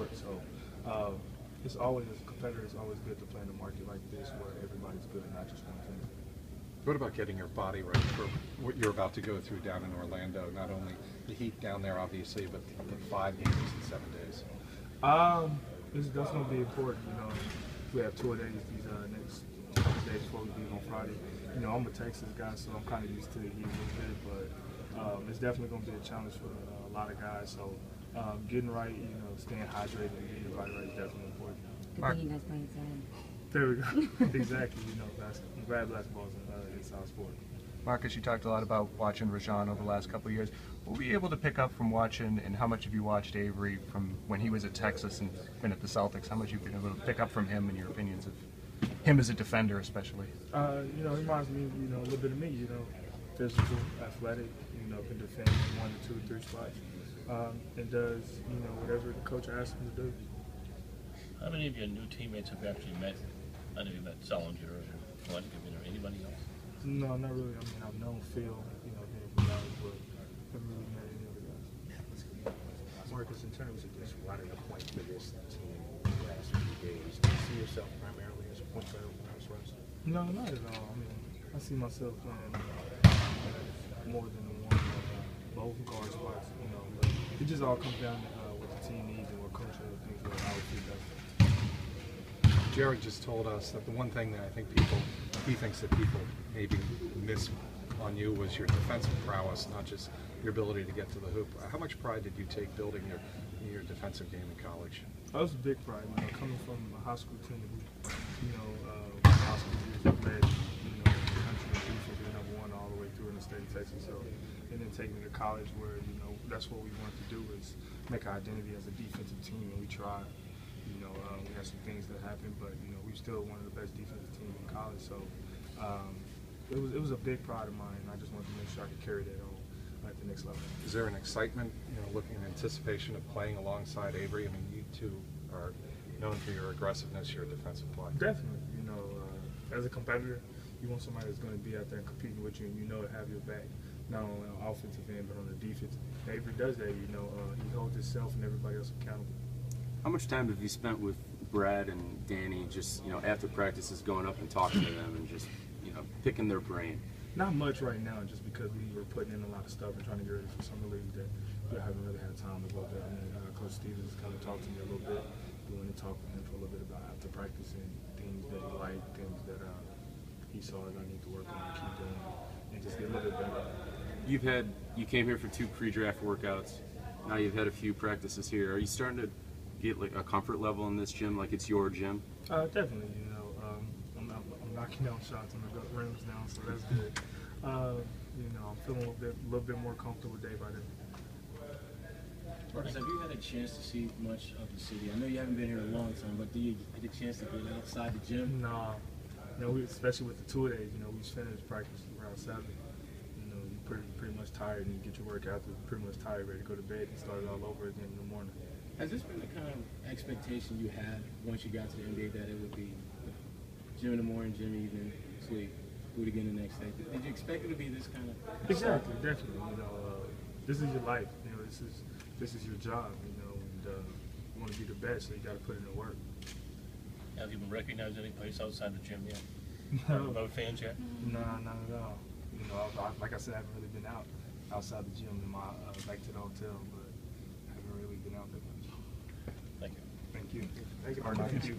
sport. So it's always, as a competitor, it's always good to play in a market like this where everybody's good and not just one team. What about getting your body right for what you're about to go through down in Orlando? Not only the heat down there, obviously, but the 5 games in 7 days. That's going to be important. You know, we have 2 days these next couple days before we leave on Friday. You know, I'm a Texas guy, so I'm kind of used to the heat a little bit, but it's definitely going to be a challenge for a lot of guys. So getting right, you know, staying hydrated and getting your body right is definitely important. Good thing you guys play inside. There we go. Exactly. You know, I'm glad basketball is an inside sport. Marcus, you talked a lot about watching Rajon over the last couple of years. What were you able to pick up from watching, and how much have you watched Avery from when he was at Texas and been at the Celtics? How much have you been able to pick up from him and your opinions of him as a defender, especially? You know, he reminds me, you know, a little bit of me. You know, physical, athletic. You know, can defend 1, 2, 3 spots, and does, you know, whatever the coach asks him to do. How many of your new teammates have you actually met? I know you met Solinger or Westgate or anybody else? No, not really. I mean, I've known Phil, you know, being from college, but haven't really met any other guys. Marcus, in terms of just running a point for this team the last few days, do you see yourself primarily as a point guard when I was resting? No, not at all. I mean, I see myself playing more than both guard spots, you know. But it just all comes down to what the team needs and what coach thinks will allow it to do. Jared just told us that the one thing that I think he thinks that people maybe miss on you was your defensive prowess, not just your ability to get to the hoop. How much pride did you take building your defensive game in college? That was a big pride, you know, coming from a high school team who, you know, high school years have led, you know, the country in defense, being #1 all the way through in the state of Texas. So, and then taking me to college where, you know, that's what we wanted to do is make our identity as a defensive team, and we tried. You know, we had some things that happened, but, you know, we still one of the best defensive teams in college. So it was a big pride of mine, and I just wanted to make sure I could carry that on at the next level. Is there an excitement, you know, looking in anticipation of playing alongside Avery? I mean, you two are known for your aggressiveness, your defensive play. Definitely. You know, as a competitor, you want somebody that's going to be out there and competing with you, and you know to have your back, not only on the offensive end, but on the defense. Avery does that, you know. He holds himself and everybody else accountable. How much time have you spent with Brad and Danny just, you know, after practices going up and talking to them and just, you know, picking their brain? Not much right now, just because we were putting in a lot of stuff and trying to get ready for summer league that we haven't really had time to go there. I mean, Coach Stevens kind of talked to me a little bit. We went and talked with him for a little bit about after practice and things that he liked, things that he saw that I need to work on and keep doing, and just get a little bit better. You came here for 2 pre-draft workouts. Now you've had a few practices here. Are you starting to get like a comfort level in this gym, like it's your gym? Definitely. You know, I'm knocking down shots on the rims now, so that's good. You know, I'm feeling a little bit more comfortable day by day. Marcus, have you had a chance to see much of the city? I know you haven't been here a long time, but do you get a chance to get outside the gym? No. You know, especially with the 2 days, you know, we just finished practice around 7. You know, you're pretty much tired, and you get your workout, you're pretty much tired, ready to go to bed and start it all over again in the morning. Has this been the kind of expectation you had once you got to the NBA that it would be gym in the morning, gym evening, sleep, do it again the next day? Did you expect it to be this kind of? Exactly, definitely. You know, this is your life. You know, this is your job. You know, and you want to be the best, so you got to put in the work. Have you been recognized any place outside the gym yet? No. About fans yet? No, not at all. You know, like I said, I haven't really been outside the gym in my back to the hotel, but I haven't really been out that much. Thank you. Thank you. Thank you.